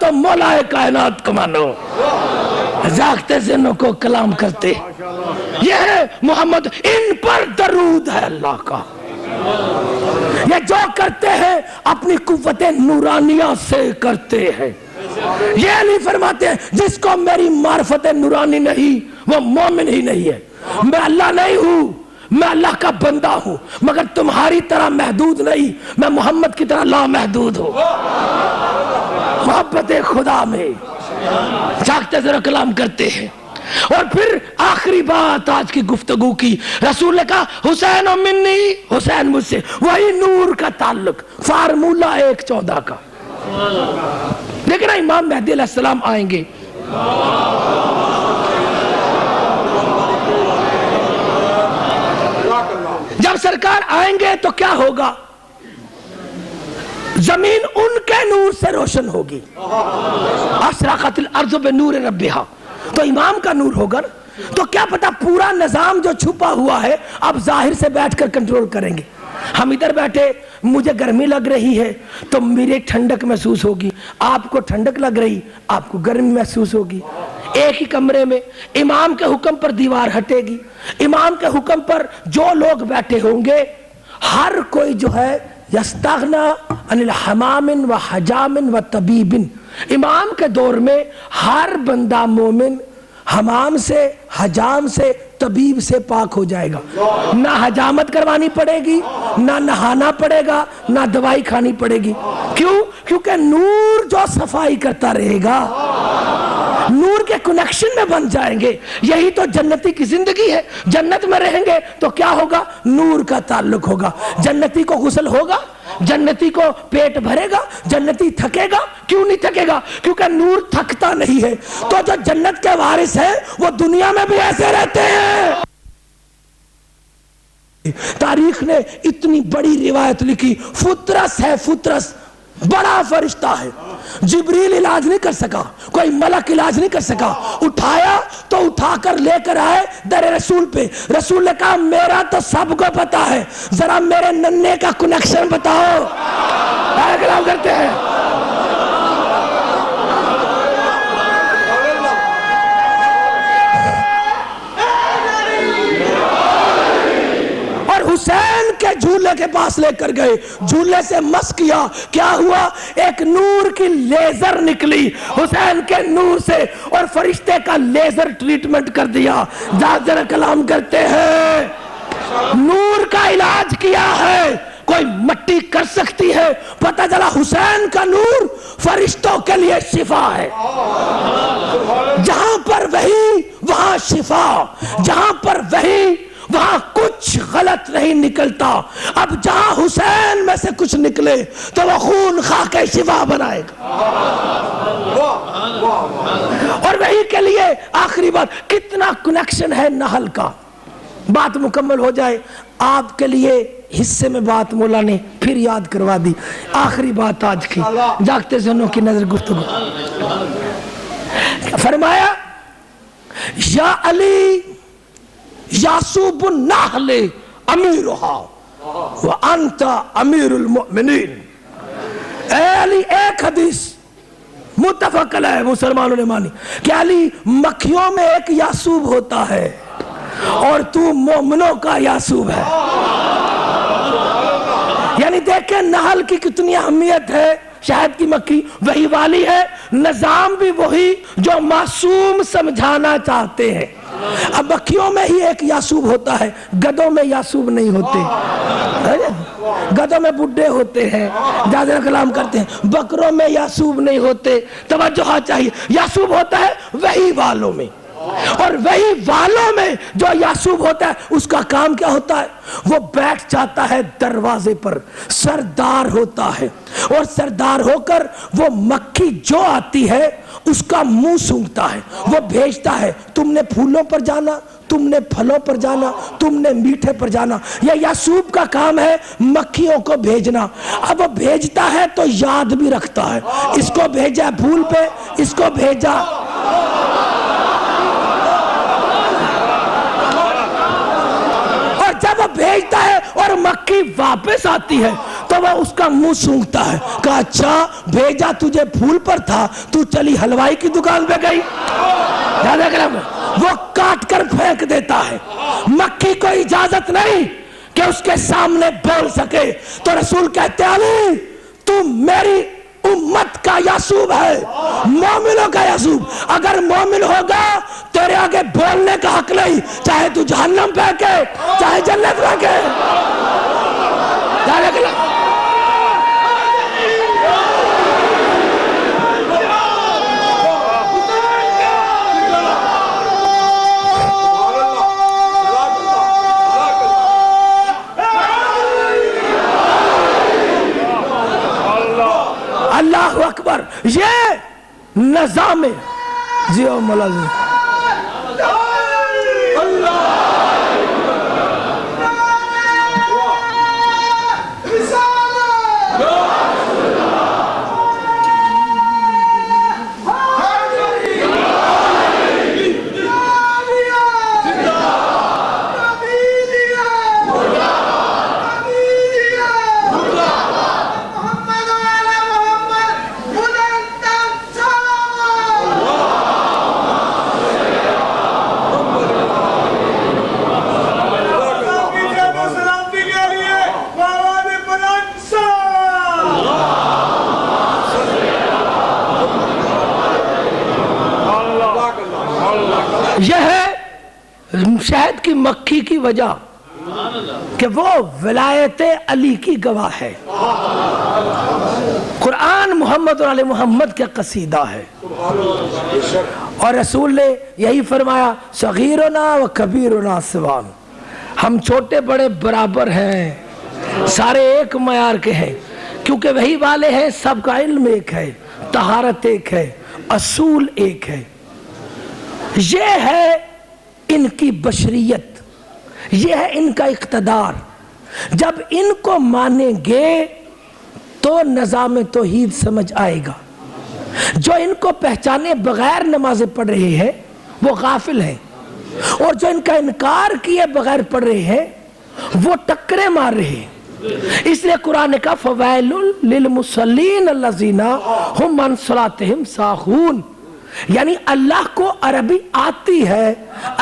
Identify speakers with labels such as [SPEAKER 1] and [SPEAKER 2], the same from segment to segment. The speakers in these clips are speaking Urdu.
[SPEAKER 1] تو مولا کائنات کو مانو، جاگتے ذہنوں کو کلام کرتے. یہ ہے محمد، ان پر درود ہے اللہ کا. یہ جو کرتے ہیں اپنی قوت نورانیہ سے کرتے ہیں. یہ نہیں فرماتے جس کو میری معرفت نورانی نہیں وہ مومن ہی نہیں ہے. میں اللہ نہیں ہوں، میں اللہ کا بندہ ہوں، مگر تمہاری طرح محدود نہیں، میں محمد کی طرح لامحدود ہوں. محبت خدا میں جاگتے ذرا کلام کرتے ہیں. اور پھر آخری بات آج کی گفتگو کی، رسول نے کہا حسین و منی، حسین مجھ سے. وہی نور کا تعلق، فارمولہ 1:14 کا. لیکن امام مہدی علیہ السلام آئیں گے. جب سرکار آئیں گے تو کیا ہوگا؟ زمین ان کے نور سے روشن ہوگی. اشرقت الارض بنور ربہا، تو امام کا نور ہوگا نا. تو کیا پتا پورا نظام جو چھپا ہوا ہے اب ظاہر سے بیٹھ کر کنٹرول کریں گے. ہم ادھر بیٹھے، مجھے گرمی لگ رہی ہے تو میرے ٹھنڈک محسوس ہوگی، آپ کو ٹھنڈک لگ رہی، آپ کو گرمی محسوس ہوگی. ایک ہی کمرے میں امام کے حکم پر دیوار ہٹے گی، امام کے حکم پر جو لوگ بیٹھے ہوں گے ہر کوئی جو ہے یستغنا عن الحمام و حجام و طبیب. امام کے دور میں ہر بندہ مومن حمام سے، حجام سے، طبیب سے پاک ہو جائے گا. نہ حجامت کروانی پڑے گی، نہ نہانا پڑے گا، نہ دوائی کھانی پڑے گی. کیوں؟ کیونکہ نور جو صفائی کرتا رہے گا، نور کے کنیکشن میں بن جائیں گے. یہی تو جنتی کی زندگی ہے. جنت میں رہیں گے تو کیا ہوگا؟ نور کا تعلق ہوگا. جنتی کو غسل ہوگا، جنتی کو پیٹ بھرے گا، جنتی تھکے گا. کیوں نہیں تھکے گا؟ کیونکہ نور تھکتا نہیں ہے. تو جو جنت کے وارث ہیں وہ دنیا میں بھی ایسے رہتے ہیں. تاریخ نے اتنی بڑی روایت لکھی. فطرس ہے، فطرس بڑا فرشتہ ہے. جبریل علاج نہیں کر سکا، کوئی ملک علاج نہیں کر سکا. اٹھایا تو اٹھا کر لے کر آئے در رسول پہ. رسول نے کہا میرا تو سب کو پتا ہے، ذرا میرے ننے کا کنیکشن بتاؤ. کلام کرتے ہیں. حسین کے جھولے کے پاس لے کر گئے، جھولے سے مس کیا. کیا ہوا؟ ایک نور کی لیزر نکلی حسین کے نور سے، اور فرشتے کا لیزر ٹریٹمنٹ کر دیا. ذرا کلام کرتے ہیں. نور کا علاج کیا ہے. کوئی مٹی کر سکتی ہے؟ پتہ چلا حسین کا نور فرشتوں کے لیے شفا ہے. جہاں پر وہی وہاں شفا، جہاں پر وہی وہاں کچھ غلط نہیں نکلتا. اب جہاں حسین میں سے کچھ نکلے تو وہ خون خاک شفا بنائے گا. اور وہی کے لیے آخری بات، کتنا کنیکشن ہے نحل کا. بات مکمل ہو جائے، آپ کے لیے حصے میں بات مولا نے پھر یاد کروا دی. آخری بات آج کی جاگتے ذہنوں کی نظر گفتگو. فرمایا یا علی یاسوب النحل امیرها وانت امیر المؤمنین. اے علی، ایک حدیث متفق علیہ مسلمانوں نے مانی کہ علی مکھیوں میں ایک یاسوب ہوتا ہے اور تو مومنوں کا یاسوب ہے. یعنی دیکھیں نحل کی کتنی اہمیت ہے. شہد کی مکھی وہی والی ہے، نظام بھی وہی جو معصوم سمجھانا چاہتے ہیں. اب مکھیوں میں ہی ایک یاسوب ہوتا ہے، گدوں میں یاسوب نہیں ہوتے. گدوں میں بڈھے ہوتے ہیں، زیادہ کلام کرتے ہیں. بکروں میں یاسوب نہیں ہوتے. توجہ چاہیے. یاسوب ہوتا ہے وہی والوں میں، اور وہی والوں میں جو یاسوب ہوتا ہے اس کا کام کیا ہوتا ہے؟ وہ بیٹھ جاتا ہے دروازے پر، سردار ہوتا ہے، اور سردار ہو کر وہ مکھی جو آتی ہے اس کا منہ سونگھتا ہے. وہ بھیجتا ہے تم نے پھولوں پر جانا، تم نے پھلوں پر جانا، تم نے میٹھے پر جانا. یہ یاسوب کا کام ہے مکھیوں کو بھیجنا. اب وہ بھیجتا ہے تو یاد بھی رکھتا ہے، اس کو بھیجا پھول پہ، اس کو بھیجا. اور جب وہ بھیجتا ہے اور مکھی واپس آتی ہے تو تو وہ اس کا منہ سونگتا ہے، کہا اچھا بھیجا تجھے پھول پر تھا، تو چلی حلوائی کی دکان پہ گئی. وہ کاٹ کر پھینک دیتا ہے. مکھی کو اجازت نہیں کہ اس کے سامنے بول سکے. تو رسول کہتے ہیں علی تم میری امت کا یعصوب ہے، مومنوں کا یعصوب. اگر مومن ہوگا تیرے آگے بولنے کا حق نہیں، چاہے تو جہنم پھینکے چاہے جنت پھینکے. اللہ اکبر. یہ نظام جیو ملازم یہ ہے شہد کی مکھی کی وجہ کہ وہ ولایت علی کی گواہ ہے. قرآن محمد اور علی محمد کا قصیدہ ہے، اور رسول نے یہی فرمایا صغیرنا و کبیرنا سوان. ہم چھوٹے بڑے برابر ہیں، سارے ایک معیار کے ہیں، کیونکہ وہی والے ہیں. سب کا علم ایک ہے، طہارت ایک ہے، اصول ایک ہے. یہ ہے ان کی بشریت، یہ ہے ان کا اقتدار. جب ان کو مانیں گے تو نظام توحید سمجھ آئے گا. جو ان کو پہچانے بغیر نمازیں پڑھ رہے ہیں وہ غافل ہیں، اور جو ان کا انکار کیے بغیر پڑھ رہے ہیں وہ ٹکرے مار رہے ہیں. اس لیے قرآن کا فویل للمصلین الذین هم عن صلاتهم ساہون، یعنی اللہ کو عربی آتی ہے.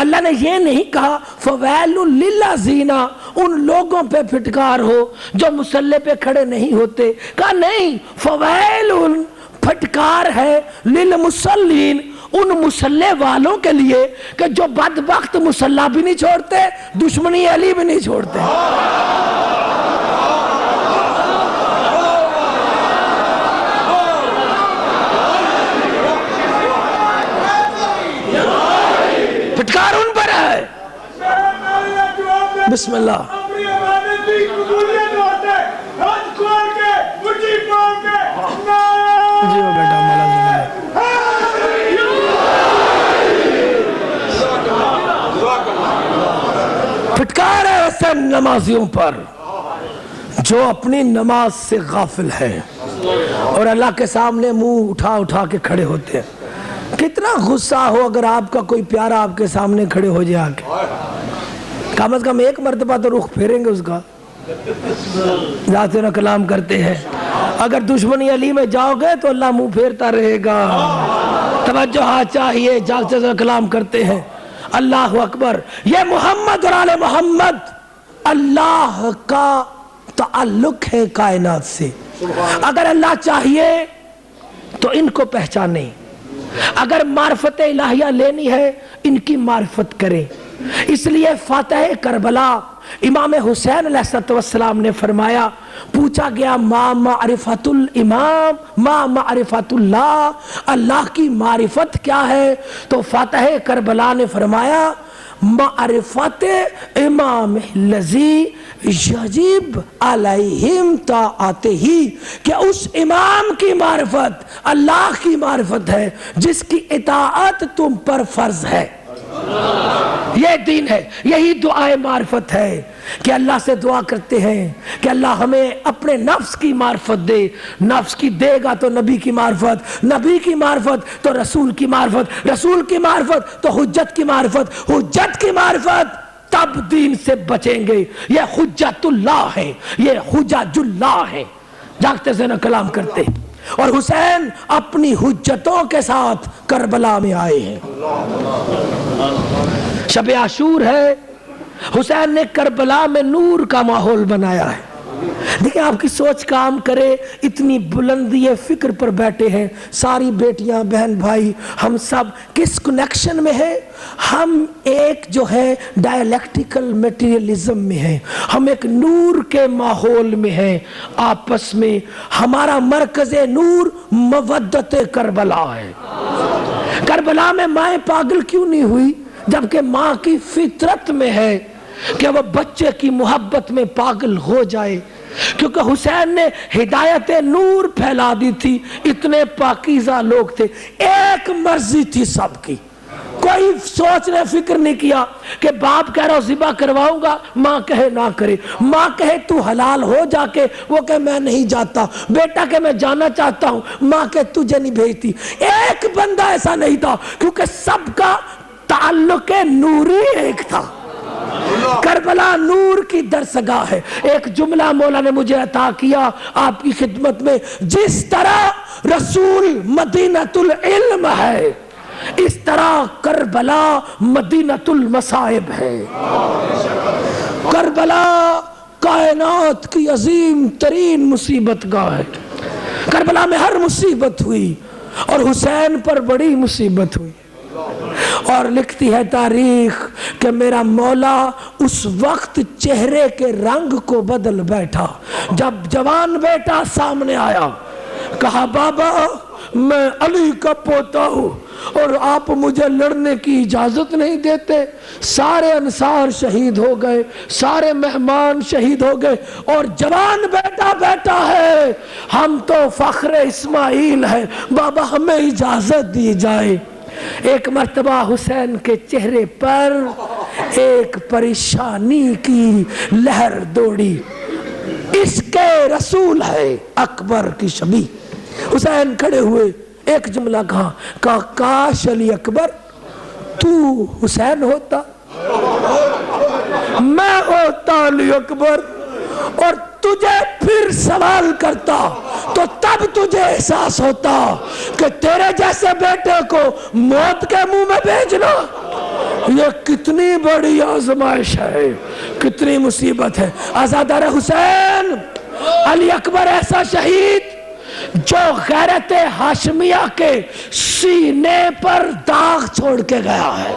[SPEAKER 1] اللہ نے یہ نہیں کہا فویل للذین ان لوگوں پہ پھٹکار ہو جو مصلی پہ کھڑے نہیں ہوتے. کہا نہیں، فویل پھٹکار ہے للمصلین ان مصلی والوں کے لیے کہ جو بدبخت مصلی بھی نہیں چھوڑتے، دشمنی علی بھی نہیں چھوڑتے. پھٹکار ان پر ہے. بسم اللہ. جی وہ بیٹا پھٹکار ہے ایسے نمازیوں پر جو اپنی نماز سے غافل ہیں اور اللہ کے سامنے منہ اٹھا اٹھا کے کھڑے ہوتے ہیں. کتنا غصہ ہو اگر آپ کا کوئی پیارا آپ کے سامنے کھڑے ہو جائے آگے، کم از کم ایک مرتبہ تو رخ پھیریں گے اس کا، ذات نہ کلام کرتے ہیں. اگر دشمنی علی میں جاؤ گے تو اللہ منہ پھیرتا رہے گا. توجہ چاہیے، جاتے نہ کلام کرتے ہیں. اللہ اکبر. یہ محمد اور آل محمد اللہ کا تعلق ہے کائنات سے. اگر اللہ چاہیے تو ان کو پہچانے، اگر معرفت الہیہ لینی ہے ان کی معرفت کریں. اس لیے فاتح کربلا امام حسین علیہ السلام نے فرمایا، پوچھا گیا ما معرفت الامام ما معرفت اللہ، اللہ کی معرفت کیا ہے؟ تو فاتح کربلا نے فرمایا معرفت امام الذی یجب علیہم طاعتہ، کہ اس امام کی معرفت اللہ کی معرفت ہے جس کی اطاعت تم پر فرض ہے. یہ دین ہے، یہی دعائے معرفت ہے کہ اللہ سے دعا کرتے ہیں کہ اللہ ہمیں اپنے نفس کی معرفت دے. نفس کی دے گا تو نبی کی معرفت، نبی کی معرفت تو رسول کی معرفت، رسول کی معرفت تو حجت کی معرفت، حجت کی معرفت تب دین سے بچیں گے. یہ حجت اللہ ہے, یہ حجج اللہ ہے. جاگتے سے نہ کلام کرتے. اور حسین اپنی حجتوں کے ساتھ کربلا میں آئے ہیں. شب عاشور ہے, حسین نے کربلا میں نور کا ماحول بنایا ہے. دیکھیں آپ کی سوچ کام کرے, اتنی بلندی فکر پر بیٹھے ہیں ساری بیٹیاں بہن بھائی, ہم سب کس کنیکشن میں ہیں؟ ہم ایک جو ہے ڈائلیکٹیکل میٹیریلزم میں ہیں, ہم ایک نور کے ماحول میں ہیں آپس میں. ہمارا مرکز نور مودت کربلا ہے. کربلا میں مائیں پاگل کیوں نہیں ہوئی جبکہ ماں کی فطرت میں ہے کہ وہ بچے کی محبت میں پاگل ہو جائے؟ کیونکہ حسین نے ہدایت نور پھیلا دی تھی. اتنے پاکیزہ لوگ تھے, ایک مرضی تھی سب کی. کوئی سوچ نے فکر نہیں کیا کہ باپ کہہ رہا ذبح کرواؤں گا, ماں کہے نہ کرے, ماں کہے تو حلال ہو جا کے, وہ کہے میں نہیں جاتا, بیٹا کہ میں جانا چاہتا ہوں, ماں کہ تجھے نہیں بھیجتی. ایک بندہ ایسا نہیں تھا کیونکہ سب کا تعلق نوری ایک تھا. کربلا نور کی درسگاہ ہے. ایک جملہ مولا نے مجھے عطا کیا آپ کی خدمت میں, جس طرح رسول مدینۃ العلم ہے اس طرح کربلا مدینۃ المصائب ہے. کربلا کائنات کی عظیم ترین مصیبت گاہ ہے. کربلا میں ہر مصیبت ہوئی اور حسین پر بڑی مصیبت ہوئی. اور لکھتی ہے تاریخ کہ میرا مولا اس وقت چہرے کے رنگ کو بدل بیٹھا جب جوان بیٹا سامنے آیا. کہا بابا میں علی کا پوتا ہوں اور آپ مجھے لڑنے کی اجازت نہیں دیتے. سارے انصار شہید ہو گئے, سارے مہمان شہید ہو گئے اور جوان بیٹا بیٹا ہے, ہم تو فخر اسماعیل ہے, بابا ہمیں اجازت دی جائے. ایک مرتبہ حسین کے چہرے پر ایک پریشانی کی لہر دوڑی. اس کے رسول ہے اکبر کی شبیہ. حسین کھڑے ہوئے, ایک جملہ کہا کاش علی اکبر تو حسین ہوتا, میں ہوتا علی اکبر اور تجھے پھر سوال کرتا تو تب تجھے احساس ہوتا کہ تیرے جیسے بیٹے کو موت کے منہ میں بھیجنا یہ کتنی بڑی آزمائش ہے, کتنی مصیبت ہے. آزادار حسین علی اکبر ایسا شہید جو غیرت ہاشمیہ کے سینے پر داغ چھوڑ کے گیا ہے.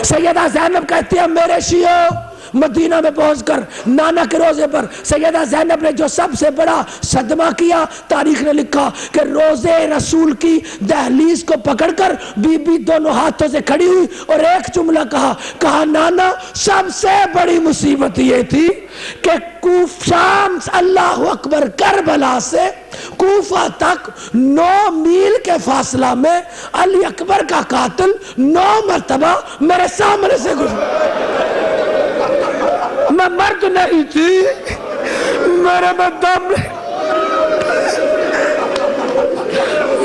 [SPEAKER 1] سیدہ زینب کہتی ہے میرے شیعوں مدینہ میں پہنچ کر نانا کے روزے پر سیدہ زینب نے جو سب سے بڑا صدمہ کیا, تاریخ نے لکھا کہ روزے رسول کی دہلیز کو پکڑ کر بی بی دونوں ہاتھوں سے کھڑی ہوئی اور ایک جملہ کہا نانا سب سے بڑی مصیبت یہ تھی کہ شام اللہ اکبر کربلا سے کوفہ تک 9 میل کے فاصلہ میں علی اکبر کا قاتل 9 مرتبہ میرے سامنے سے گزرا. میں مرد نہیں تھی, میرے میں دم نہیں.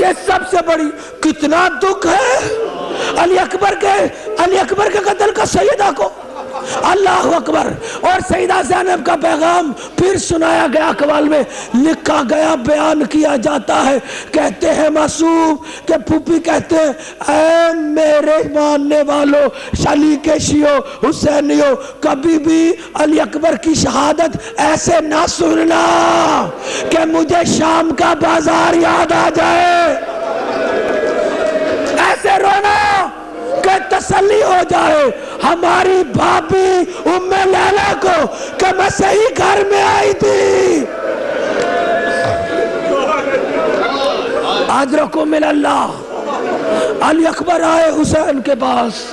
[SPEAKER 1] یہ سب سے بڑی کتنا دکھ ہے علی اکبر کے قتل کا سیدہ کو. اللہ اکبر. اور سیدہ زینب کا پیغام پھر سنایا گیا, اقوال میں لکھا گیا, بیان کیا جاتا ہے. کہتے ہیں معصوم کہ پھوپھی کہتے ہیں اے میرے ماننے والوں, علی کے شیعوں, حسینیوں, کبھی بھی علی اکبر کی شہادت ایسے نہ سننا کہ مجھے شام کا بازار یاد آ جائے. ایسے رونا کہ تسلی ہو جائے ہماری بھابی ام لیلا کو کہ میں صحیح گھر میں آئی تھی. اجرکم من اللہ. علی اکبر آئے حسین کے پاس,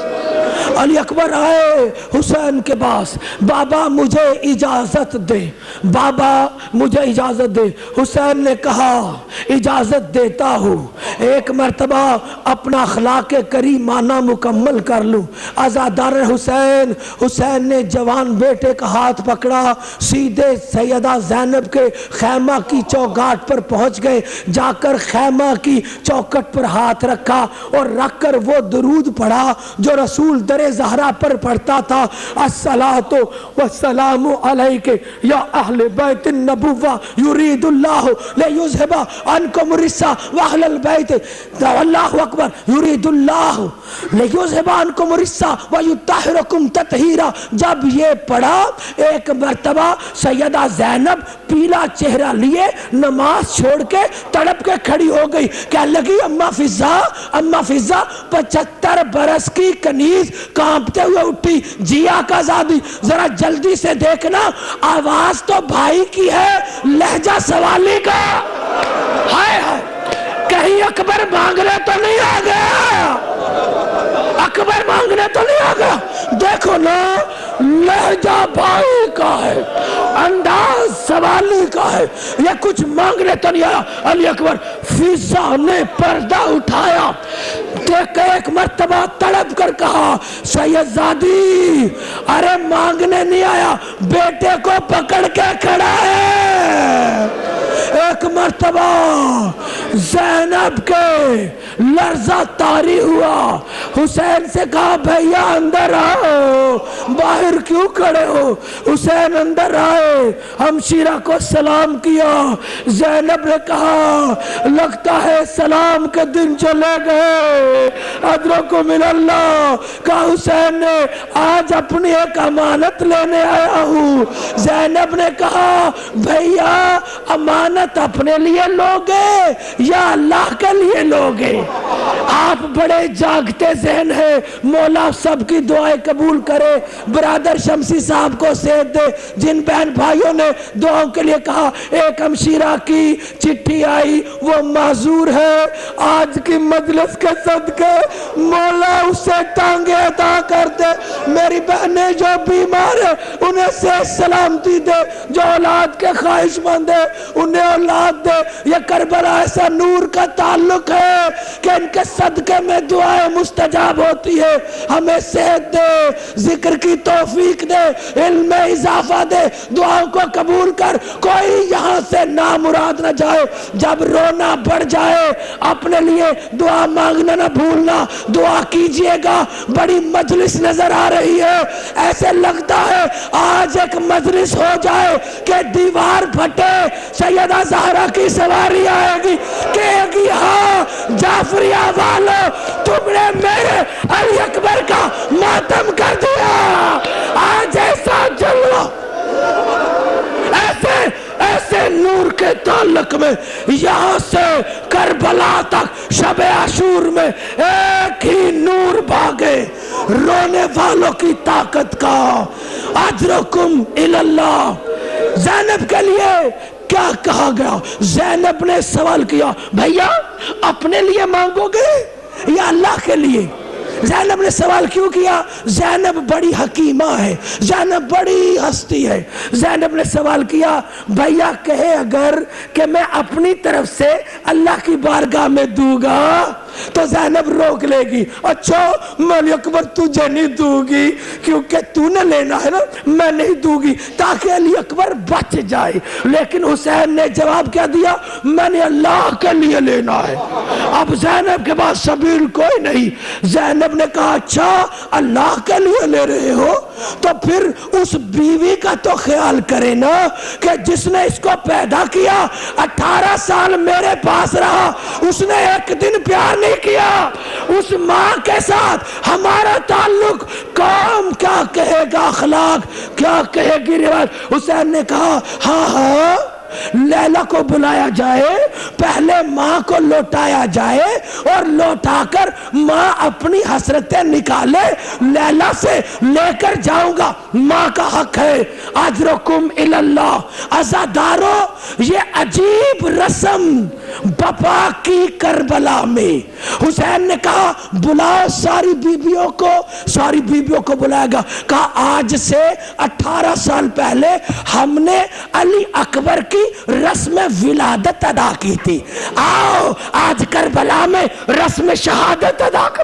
[SPEAKER 1] علی اکبر آئے حسین کے پاس. بابا مجھے اجازت دے, بابا مجھے اجازت دے. حسین نے کہا اجازت دیتا ہوں, ایک مرتبہ اپنا اخلاق کریمانہ مکمل کر لوں. عزادار حسین نے جوان بیٹے کا ہاتھ پکڑا, سیدھے سیدہ زینب کے خیمہ کی چوگاٹ پر پہنچ گئے. جا کر خیمہ کی چوکٹ پر ہاتھ رکھا اور رکھ کر وہ درود پڑھا جو رسول در زہرا پر پڑھتا تھا الصلاۃ والسلام علیک یا اہل بیت النبوہ یرید اللہ لیذھب عنکم الرجس واہل البیت اللہ اکبر یرید اللہ لیذھب عنکم الرجس ویطہرکم تطہیرا. جب یہ پڑھا ایک مرتبہ سیدہ زینب پیلا چہرہ لیے نماز چھوڑ کے تڑپ کے کھڑی ہو گئی. کہنے لگی اماں فضا، اماں فضا. 75 برس کی کنیز کانپتے ہوئے اٹھی. جی آقا زادی ذرا جلدی سے دیکھنا، آواز تو بھائی کی ہے، لہجہ سوالی کا. ہائے ہائے، کہیں اکبر مانگنے تو نہیں آ گیا، اکبر مانگنے تو نہیں آ گیا. دیکھو نا، لہجہ بھائی کا ہے، انداز سوالی کا ہے، یہ کچھ مانگنے تو نہیں آیا. علی اکبر فضا نے پردہ اٹھایا، دیکھ ایک مرتبہ تڑپ کر کہا سید زادی ارے مانگنے نہیں آیا، بیٹے کو پکڑ کے کھڑا ہے. ایک مرتبہ زینب کے لرزہ طاری ہوا. حسین سے کہا بھیا اندر آؤ، باہر کیوں کھڑے ہو؟ حسین اندر آئے، ہمشیرہ کو سلام کیا. زینب نے کہا لگتا ہے سلام کے دن چلے گئے، ادرکو من اللہ. کہا حسین نے آج اپنی ایک امانت لینے آیا ہوں. زینب نے کہا بھیا امانت اپنے لیے لوگے یا اللہ کے لیے لوگے؟ آپ بڑے جاگتے ذہن ہیں، مولا سب کی دعائیں قبول کرے. برادر شمسی صاحب کو صحت دے. جن بہن بھائیوں نے دعاؤں کے لیے کہا، ایک ہمشیرہ کی چٹھی آئی، وہ معذور ہے، آج کی مجلس کے صدقے مولا اسے ٹانگے عطا کر دے. میری بہنیں جو بیمار ہیں انہیں صحت سلامتی دے، جو اولاد کے خواہش مند ہیں انہیں اولاد دے. یہ کربلا ایسا نور کا تعلق ہے کہ ان کے صدقے میں دعائیں مستجاب ہوتی ہے. ہمیں صحت دے، ذکر کی توفیق دے، علم میں اضافہ دے، دعاؤں کو قبول کر. کوئی یہاں سے نامراد نہ جائے. جب رونا بڑھ جائے اپنے لیے دعا مانگنا نہ بھولنا. دعا کیجئے گا. بڑی مجلس نظر آ رہی ہے، ایسے لگتا ہے آج ایک مجلس ہو جائے کہ دیوار پھٹے، سیدہ زہرا کی سواری آئے گی، کہے گی ہاں جعفریہ والو تم نے میرے علی اکبر کا ماتم کر دیا. آج ایسا جلوہ، ایسے نور کے تعلق میں یہاں سے کربلا تک شب عاشور میں ایک ہی نور بھاگے. رونے والوں کی طاقت کا اجرکم الاللہ. زینب کے لیے کیا کہا گیا؟ زینب نے سوال کیا بھیا اپنے لیے مانگو گے یا اللہ کے لیے؟ زینب نے سوال کیوں کیا؟ زینب بڑی حکیمہ ہے، زینب بڑی ہستی ہے. زینب نے سوال کیا بھیا کہے اگر کہ میں اپنی طرف سے اللہ کی بارگاہ میں دوں گا تو زینب روک لے گی. اچھا میں علی اکبر تجھے نہیں دوں گی کیونکہ تو نے لینا ہے نا، میں نہیں دوں گی تاکہ علی اکبر بچ جائے. لیکن حسین نے جواب کیا دیا؟ میں نے اللہ کے لیے لینا ہے. اب زینب کے پاس سبیل کوئی نہیں. زینب نے کہا اچھا اللہ کے لیے لے رہے ہو تو پھر اس بیوی کا تو خیال کرے نا کہ جس نے اس کو پیدا کیا، 18 سال میرے پاس رہا، اس نے ایک دن پیار نہیں کیا. اس ماں کے ساتھ ہمارا تعلق، قوم کیا کہے گا، اخلاق کیا کہے گی، روایت. حسین نے کہا ہاں ہاں لیلا کو بلایا جائے، پہلے ماں کو لوٹایا جائے اور لوٹا کر ماں اپنی حسرتیں نکالے، لیلا سے لے کر جاؤں گا، ماں کا حق ہے. اجرکم الاللہ. عزادارو یہ عجیب رسم بپا کی کربلا میں. حسین نے کہا بلاؤ ساری بیبیوں کو بلائے گا. کہا آج سے 18 سال پہلے ہم نے علی اکبر کی رسم ولادت ادا کی تھی، آؤ آج کربلا میں رسم شہادت ادا کر.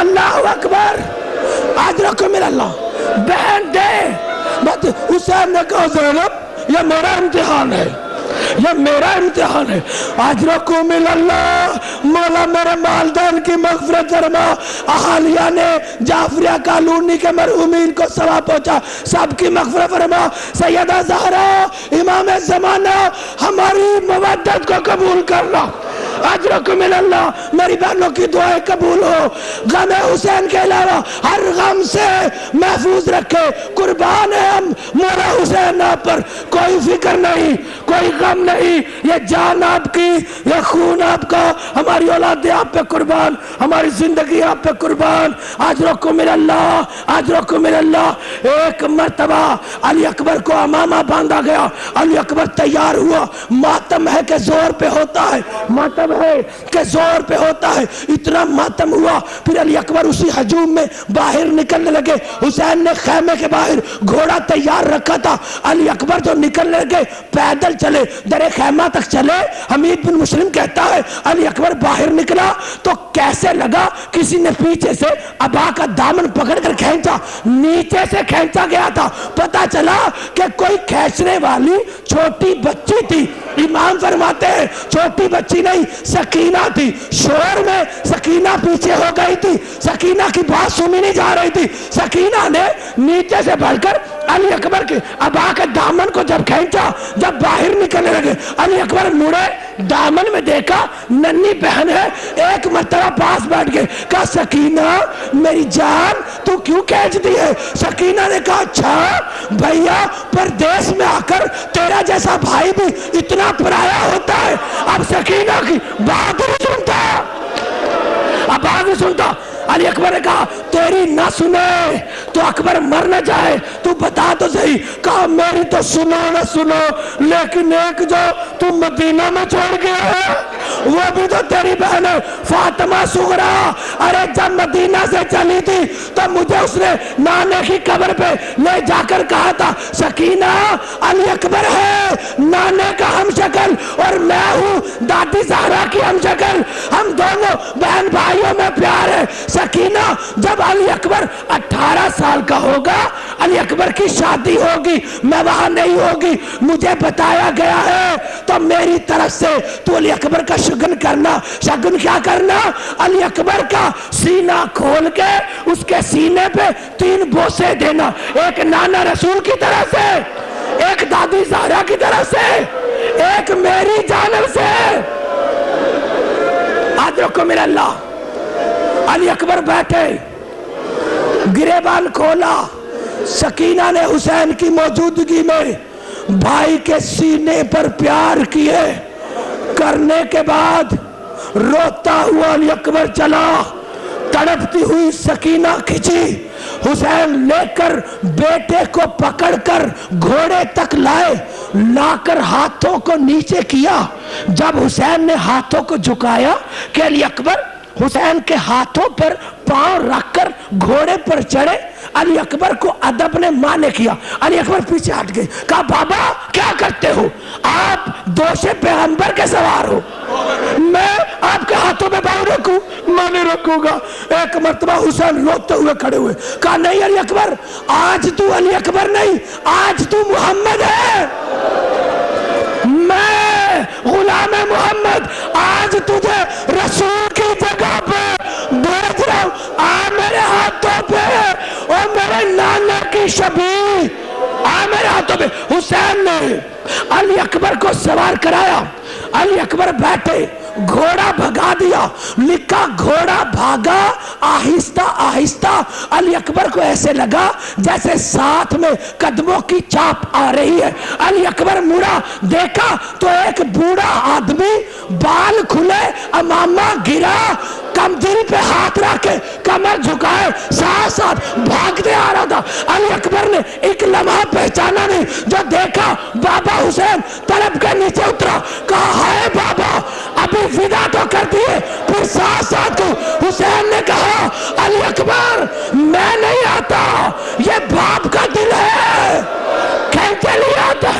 [SPEAKER 1] اللہ اکبر، اجرکم اللہ۔ بہن دے بس حسین نے کہا زینب یہ میرا امتحان ہے، یہ میرا امتحان ہے، اجرکم اللہ، مولا میرے والدین کی مغفرت فرما، اہالیہ نے جعفریہ کالونی کے مرحومین کو ثواب پہنچا، سب کی مغفرت فرما، سیدہ زہرا امام زمانہ ہماری مودت کو قبول کرنا، اجرکم اللہ، میری بہنوں کی دعائیں قبول ہو، غم حسین کے علاوہ ہر غم سے محفوظ رکھے، قربان ہے ہم مولا حسین آپ پر، کوئی فکر نہیں، کوئی غم نہیں، یہ جان آپ کی، یہ خون آپ کا، ہماری اولادیں آپ پہ قربان، ہماری زندگی آپ پہ قربان، اجرکم اللہ، اجرکم اللہ۔ ایک مرتبہ علی اکبر کو امامہ باندھا گیا، علی اکبر تیار ہوا، ماتم ہے کہ زور پہ ہوتا ہے، ماتم ہے کہ زور پہ ہوتا ہے، اتنا ماتم ہوا، پھر علی اکبر اسی ہجوم میں باہر نکلنے لگے، حسین نے خیمے کے باہر گھوڑا تیار رکھا تھا، علی اکبر جو نکلنے لگے پیدل چلے، در خیمہ تک چلے، حمید بن مسلم کہتا ہے علی اکبر باہر نکلا تو کیسے لگا کسی نے پیچھے سے ابا کا دامن پکڑ کر کھینچا، نیچے سے کھینچا گیا تھا، پتا چلا کہ کوئی کھینچنے والی چھوٹی بچی تھی، امام فرماتے ہیں چھوٹی بچی نہیں سکینہ تھی، شور میں سکینہ پیچھے ہو گئی تھی، سکینہ کی بات سنی نہیں جا رہی تھی، سکینہ نے نیچے سے بڑھ کر علی اکبر کے ابا کے دامن کو جب کھینچا، جب باہر نکلنے لگے، علی اکبر مڑے، دامن میں دیکھا ننھی بہن ہے، ایک مرتبہ پاس بیٹھ گئے، کہا سکینہ میری جان تو کیوں کھینچتی ہے؟ سکینہ نے کہا اچھا بھیا پردیس میں آ کر تیرا جیسا بھائی بھی اتنا پرایا ہوتا ہے، اب سکینہ کی بات نہیں سنتا، اب بات نہیں سنتا۔ علی اکبر نے کہا تیری نہ سنے تو اکبر مر نہ جائے، تو بتا تو صحیح، کہا میری تو سنو نہ سنو لیکن ایک جو تم مدینہ میں چھوڑ گیا ہے وہ بھی تو تیری بہن ہے فاطمہ صغرا، ارے جب مدینہ سے چلی تھی تو مجھے اس نے نانے کی قبر پہ لے جا کر کہا تھا سکینہ علی اکبر ہے نانے کا ہم شکل اور میں ہوں دادی زہرا کی ہم شکل، ہم دونوں بہن بھائیوں میں پیار ہے۔ سکینہ جب علی اکبر 18 سال کا ہوگا علی اکبر کی شادی ہوگی، میں وہاں نہیں ہوگی، مجھے بتایا گیا ہے، تو میری طرف سے تو علی اکبر کا شگن کرنا، شگن کیا کرنا؟ علی اکبر کا سینہ کھول کے اس کے سینے پہ 3 بوسے دینا، ایک نانا رسول کی طرف سے، ایک دادی زہرا کی طرف سے، ایک میری جانب سے۔ اجرکم اللہ۔ علی اکبر بیٹھے، گریبان کھولا، سکینہ نے حسین کی موجودگی میں بھائی کے سینے پر پیار کیے، کرنے کے بعد روتا ہوا علی اکبر چلا، تڑپتی ہوئی سکینہ کھچی، حسین لے کر بیٹے کو پکڑ کر گھوڑے تک لائے، لا کر ہاتھوں کو نیچے کیا، جب حسین نے ہاتھوں کو جھکایا کہ علی اکبر حسین کے ہاتھوں پر پاؤں رکھ کر گھوڑے پر چڑھے، علی اکبر کو ادب نے مانے کیا، علی اکبر پیچھے ہٹ گئے، کہا بابا کیا کرتے ہو؟ آپ دوش پیغمبر کے سوار ہو، میں آپ کے ہاتھوں میں پاؤں رکھوں؟ میں نہیں رکھوں گا۔ ایک مرتبہ حسین روتے ہوئے کھڑے ہوئے، کہا نہیں علی اکبر، آج تو علی اکبر نہیں، آج تو محمد ہے، میں غلام محمد، آج تجھے رسول کی جگہ پہ بھیج رہا ہوں، آ میرے ہاتھوں پہ، اور میرے نانا کی شبیہ آ میرے ہاتھوں پہ۔ حسین نے علی اکبر کو سوار کرایا، علی اکبر بیٹھے، گھوڑا بھگا دیا، لکھا گھوڑا بھاگا آہستہ آہستہ، علی اکبر کو ایسے لگا جیسے ساتھ میں قدموں کی چاپ آ رہی ہے، علی اکبر مڑا، دیکھا تو ایک بوڑھا آدمی بال کھلے، امامہ گرا، کمدل پہ ہاتھ رکھ کے کمر جھکائے ساتھ ساتھ بھاگتے آ رہا تھا۔ علی اکبر نے ایک لمحہ پہچانا نہیں، جو دیکھا بابا حسین طلب کے نیچے اترا، کہا ہائے بابا ابھی ودا تو کر دیے، پھر ساتھ ساتھ کو حسین نے کہا علی اکبر میں نہیں آتا، یہ باپ کا دل ہے، کھینچے نہیں آتا۔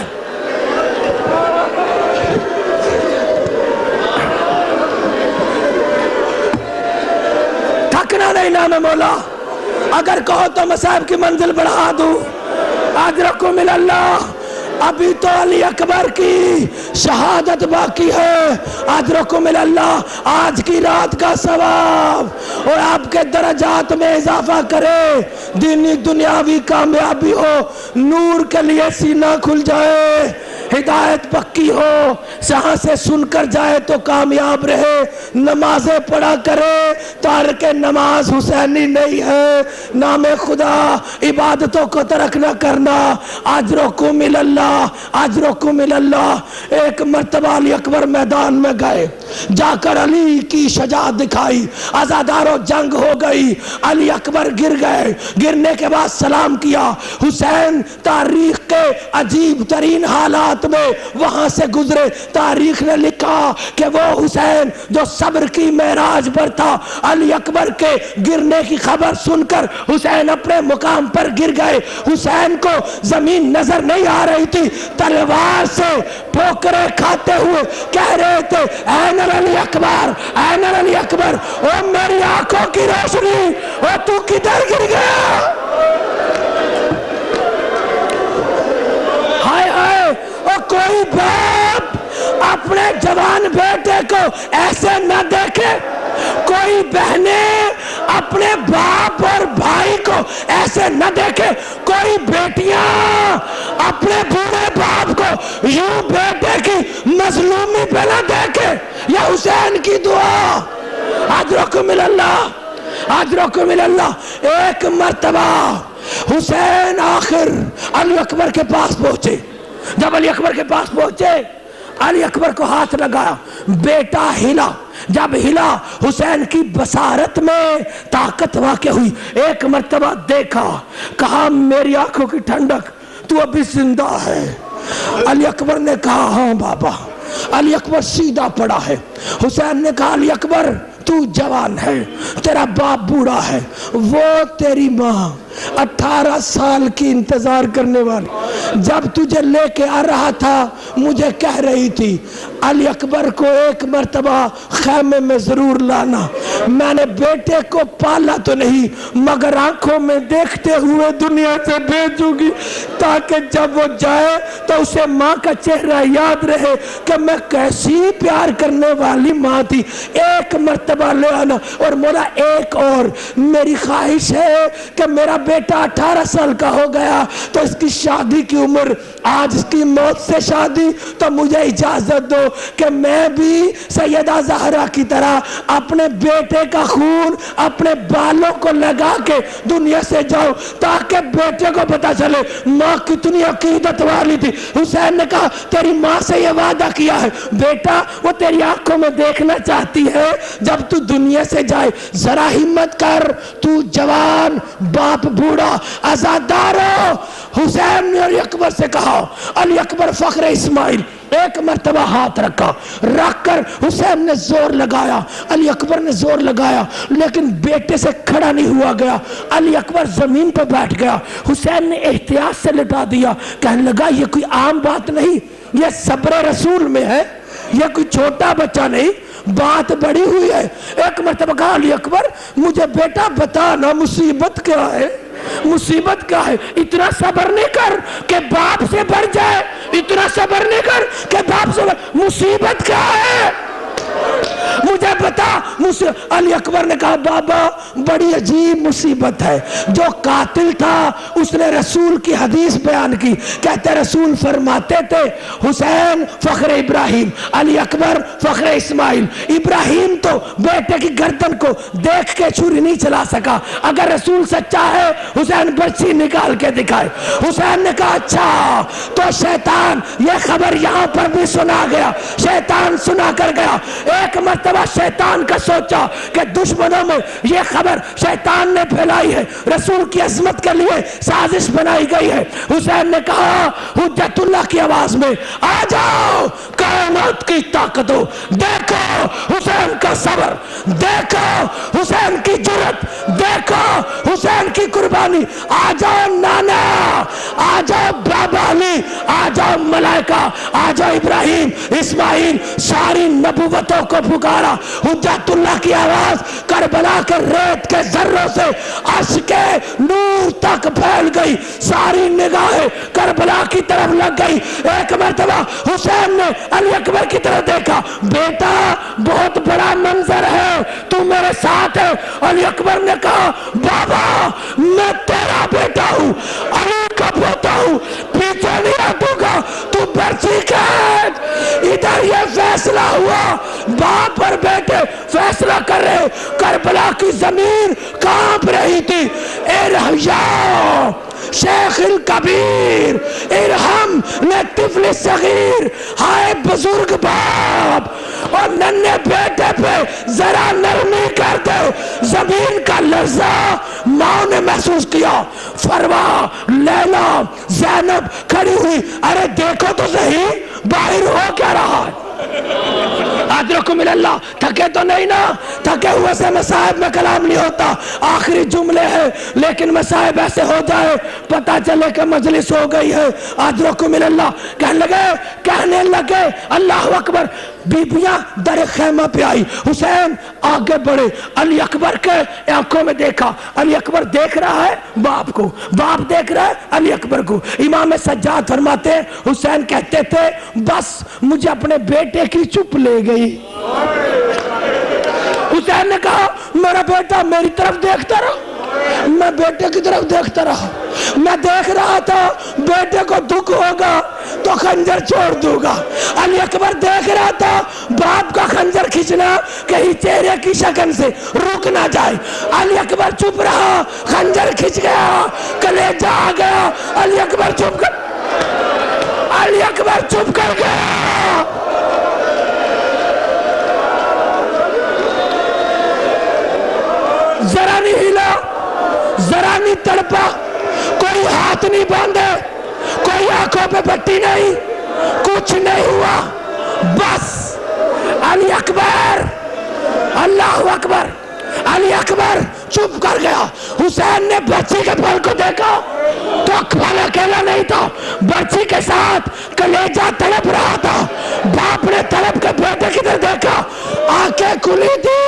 [SPEAKER 1] تھکنا تیرے نام مولا، اگر کہو تو مصائب کی منزل بڑھا دوں۔ اجرکم اللہ، ابھی تو علی اکبر کی شہادت باقی ہے، اجرکم اللہ، آج کی رات کا ثواب اور آپ کے درجات میں اضافہ کرے، دینی دنیاوی کامیابی ہو، نور کے لیے سینہ کھل جائے، ہدایت پکی ہو، جہاں سے سن کر جائے تو کامیاب رہے، نمازیں پڑھا کرے، تارک نماز حسینی نہیں ہے، نام خدا عبادتوں کو ترک نہ کرنا، اجرکم اللہ، اجرکم اللہ۔ ایک مرتبہ علی اکبر میدان میں گئے، جا کر علی کی شجاعت دکھائی، عزاداروں جنگ ہو گئی، علی اکبر گر گئے، گرنے کے بعد سلام کیا، حسین تاریخ کے عجیب ترین حالات میں وہاں سے گزرے، تاریخ نے لکھا کہ وہ حسین جو صبر کی معراج پر تھا، علی اکبر کے گرنے کی خبر سن کر حسین اپنے مقام پر گر گئے، حسین کو زمین نظر نہیں آ رہی تھی، تلوار سے ٹھوکریں کھاتے ہوئے کہہ رہے تھے این علی اکبر، این علی اکبر، او میری آنکھوں کی روشنی، او تو کدھر گر گیا؟ ہائے ہائے، او کوئی باپ اپنے جوان بیٹے کو ایسے نہ دیکھے، کوئی بہنیں اپنے باپ اور بھائی کو ایسے نہ دیکھے، کوئی بیٹیاں اپنے بوڑھے باپ کو یوں بیٹے کی مظلومی پہ نہ دیکھے۔ یہ حسین کی دعا، اجرکم اللہ، اجرکم اللہ۔ ایک مرتبہ حسین آخر علی اکبر کے پاس پہنچے، جب علی اکبر کے پاس پہنچے علی اکبر کو ہاتھ لگایا، بیٹا ہلا، جب ہلا حسین کی بصارت میں طاقت واقع ہوئی، ایک مرتبہ دیکھا، کہا میری آنکھوں کی ٹھنڈک، تو ابھی زندہ ہے۔ علی اکبر نے کہا ہاں بابا۔ علی اکبر سیدھا پڑا ہے۔ حسین نے کہا علی اکبر تو جوان ہے، تیرا باپ بوڑھا ہے، وہ تیری ماں 18 سال کی انتظار کرنے والی جب تجھے لے کے آ رہا تھا مجھے کہہ رہی تھی علی اکبر کو ایک مرتبہ خیمے میں ضرور لانا، میں نے بیٹے کو پالا تو نہیں مگر آنکھوں میں دیکھتے ہوئے دنیا سے بھیجوں گی تاکہ جب وہ جائے تو اسے ماں کا چہرہ یاد رہے کہ میں کیسی پیار کرنے والی ماں تھی، ایک مرتبہ لے آنا۔ اور مولا ایک اور میری خواہش ہے کہ میرا بیٹا 18 سال کا ہو گیا تو اس کی شادی کی عمر، آج اس کی موت سے شادی، تو مجھے اجازت دو کہ میں بھی سیدہ زہرا کی طرح اپنے بیٹے کا خون اپنے بالوں کو لگا کے دنیا سے جاؤں تاکہ بیٹے کو پتا چلے ماں کتنی عقیدت والی تھی۔ حسین نے کہا تیری ماں سے یہ وعدہ کیا ہے بیٹا، وہ تیری آنکھوں میں دیکھنا چاہتی ہے جب تو دنیا سے جائے، ذرا ہمت کر، تو جوان باپ بوڑھا عزادارو۔ حسین نے علی اکبر سے کہا، علی اکبر فخر اسماعیل ایک مرتبہ ہاتھ رکھا، رکھ کر حسین نے زور لگایا، علی اکبر نے زور لگایا لیکن بیٹے سے کھڑا نہیں ہوا گیا، علی اکبر زمین پر بیٹھ گیا، حسین نے احتیاط سے لٹا دیا، کہنے لگا یہ کوئی عام بات نہیں، یہ صبر رسول میں ہے، یہ کوئی چھوٹا بچہ نہیں، بات بڑی ہوئی ہے۔ ایک مرتبہ کہا علی اکبر مجھے بیٹا بتانا مصیبت کیا ہے، مصیبت کیا ہے؟ اتنا صبر نہیں کر کہ باپ سے بڑھ جائے، اتنا صبر نہیں کر کہ باپ سے مصیبت کیا ہے مجھے بتا۔ علی اکبر نے کہا بابا بڑی عجیب مصیبت ہے، جو قاتل تھا اس نے رسول کی حدیث بیان کی، کہتے رسول فرماتے تھے حسین فخر ابراہیم، علی اکبر فخر اسماعیل۔ ابراہیم تو بیٹے کی گردن کو دیکھ کے چھری نہیں چلا سکا، اگر رسول سچا ہے حسین برچی نکال کے دکھائے۔ حسین نے کہا اچھا تو شیطان یہ خبر یہاں پر بھی سنا گیا، شیطان سنا کر گیا۔ ایک مرتبہ شیطان کا سوچا کہ دشمنوں میں یہ خبر شیطان نے پھیلائی ہے، رسول کی عظمت کے لیے سازش بنائی گئی ہے۔ حسین نے کہا حجت اللہ کی آواز میں آ جاؤ کائنات کی طاقتوں، دیکھو حسین حسین کا صبر، دیکھو حسین کی جرت، دیکھو حسین کی قربانی. آ جاؤ نانا، آ جاؤ بابا علی، آ جاؤ ملائکہ، آ جاؤ ابراہیم اسماعیل، ساری نبوتوں کو پکارا. حجت اللہ کی آواز کربلا کے ریت کے ذروں سے عرش کے نور تک پھیل گئی. ساری نگاہیں کربلا کی طرف لگ گئی. ایک مرتبہ حسین نے علی اکبر کی طرف دیکھا. بیٹا بہت بڑا منظر ہے، تو میرے ساتھ ہے. علی اکبر نے کہا بابا میں تیرا بیٹا ہوں، علی کا پوتا ہوں، پیچھے نہیں ہٹوں گا، تو برچی کھینچ. ادھر یہ فیصلہ ہوا، باپ اور بیٹے فیصلہ کر رہے. کربلا کی زمین کانپ رہی تھی. ارحیا شیخ الکبیر ارحم لطفل الصغیر، ہائے بزرگ باپ اور ننھے بیٹے پہ ذرا نرمی کر دے. زمین کا لرزہ ماں نے محسوس کیا. فروا، لیلا، زینب کھڑی ہوئی. ارے دیکھو تو صحیح باہر ہو کیا رہا ہے. ادرکم اللہ، تھکے تو نہیں نا؟ تھکے ہوئے سے مصائب میں کلام نہیں ہوتا. آخری جملے ہیں لیکن مصائب ایسے ہو جائے پتا چلے کہ مجلس ہو گئی ہے. ادرکم اللہ کہنے لگے اللہ اکبر. بیبیاں در خیمہ پہ آئی. حسین آگے بڑھے، علی اکبر کے آنکھوں میں دیکھا. علی اکبر دیکھ رہا ہے باپ کو، باپ دیکھ رہا ہے علی اکبر کو. امام سجاد فرماتے ہیں حسین کہتے تھے بس مجھے اپنے بیٹے کی چپ لے گئی. حسین نے کہا میرا بیٹا میری طرف دیکھتا رہا. میں بیٹے کی طرف دیکھتا رہا. میں دیکھ رہا تھا بیٹے کو دکھ ہوگا تو خنجر چھوڑ دوں گا. علی اکبر دیکھ رہا تھا باپ کا خنجر کھینچنا کہیں چہرے کی شکل سے رک نہ جائے. علی اکبر چپ رہا، خنجر کھینچ گیا، کلیجہ آ گیا. علی اکبر چپ کر گیا. ذرا نہیں ہلا، ذرا نہیں تڑپا، کوئی ہاتھ نہیں باندھے، کوئی آنکھوں پہ پٹی نہیں، کچھ نہیں ہوا. بس علی اکبر، اللہ اکبر، علی اکبر چپ کر گیا. حسین نے بچی کے پھل کو دیکھا تو پھل اکیلا نہیں تھا، بچی کے ساتھ کلیجہ تڑپ رہا تھا. باپ نے تڑپ کے بیٹے کی طرف دیکھا، آنکھیں کھلی تھی،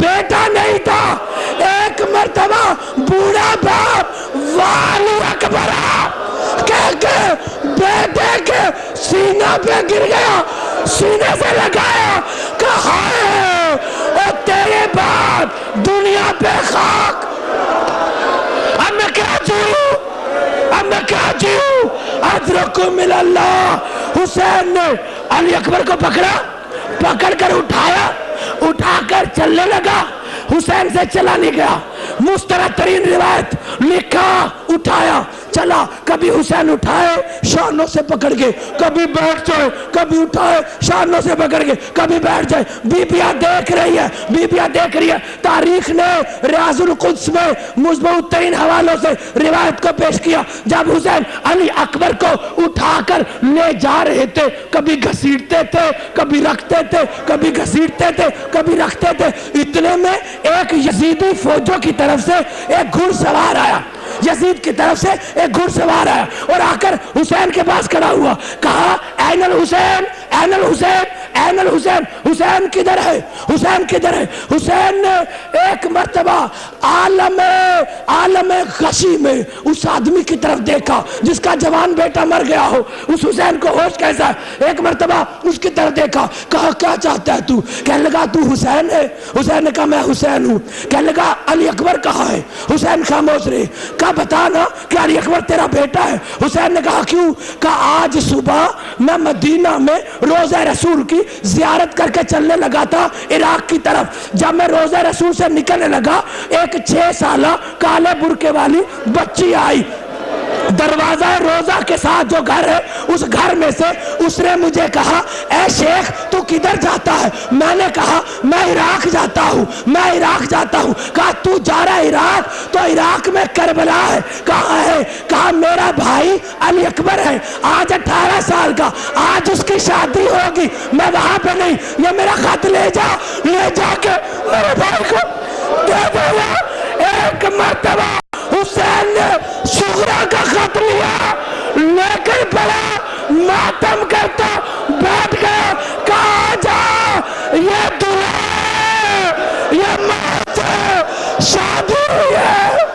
[SPEAKER 1] بیٹا نہیں تھا. ایک مرتبہ بوڑھا باپ والی اکبر کہہ کے بیٹے کے سینہ پہ گر گیا، سینے سے لگایا، کہا ہے اور تیرے بعد دنیا پہ خاک. اب میں کیا جیوں، اب میں کیا جیوں. ادرکم اللہ. حسین نے علی اکبر کو پکڑ کر اٹھا کر چلنے لگا. حسین سے چلا نہیں گیا. مسترد ترین روایت لکھا اٹھایا چلا. کبھی حسین اٹھائے شانوں سے پکڑ کے، کبھی بیٹھ جائے، کبھی اٹھائے شانوں سے پکڑ کے، کبھی بیٹھ جائے. بیبیاں دیکھ رہی ہے. تاریخ نے ریاض القدس میں مضبوط ترین حوالوں سے روایت کو پیش کیا. جب حسین علی اکبر کو اٹھا کر لے جا رہے تھے، کبھی گھسیٹتے تھے، کبھی رکھتے تھے، کبھی گھسیٹتے تھے، کبھی رکھتے تھے. اتنے میں ایک یزیدی فوجوں کی طرف سے ایک گھڑ سوار آیا. یزید کی طرف سے ایک گھڑ سوار آیا اور آ کر حسین کے پاس کھڑا ہوا. کہا این الحسین، این الحسین، این الحسین. حسین کدھر ہے، حسین کدھر ہے. حسین نے ایک مرتبہ عالم غشی میں اس آدمی کی طرف دیکھا جس کا جوان بیٹا مر گیا ہو. اس حسین کو ہوش کیسا ہے. ایک مرتبہ اس کی طرف دیکھا. کہا کیا چاہتا ہے تو؟ کہنے لگا تو حسین ہے. حسین نے کہا میں حسین ہوں. کہنے لگا علی اکبر کہاں ہے. حسین خاموش رہے. کہا بتانا کہ علی اکبر تیرا بیٹا ہے. حسین نے کہا کیوں؟ کہا آج صبح میں مدینہ میں روضہ رسول کی زیارت کر کے چلنے لگا تھا عراق کی طرف. جب میں روضہ رسول سے نکلنے لگا ایک 6 سالہ کالے برقعے والی بچی آئی. دروازہ روضہ کے ساتھ جو گھر ہے اس گھر میں سے اس نے مجھے کہا اے شیخ تو کدھر جاتا ہے. میں نے کہا میں عراق جاتا ہوں، میں عراق جاتا ہوں. کہا تو جا رہا ہے عراق؟ تو عراق میں کربلا ہے. کہاں ہے؟ کہا میرا بھائی علی اکبر ہے، آج 18 سال کا، آج اس کی شادی ہوگی. میں وہاں پہ نہیں. یہ میرا خط لے میرے بھائی کو دے دیا. ایک مرتبہ حسین نے صغرا کا خط لیا لے کر پڑا, ماتم کرتا بیٹھ گیا. کہا جا یہ دلہا ہے, یہ مات ہے, شادی ہوئی ہے.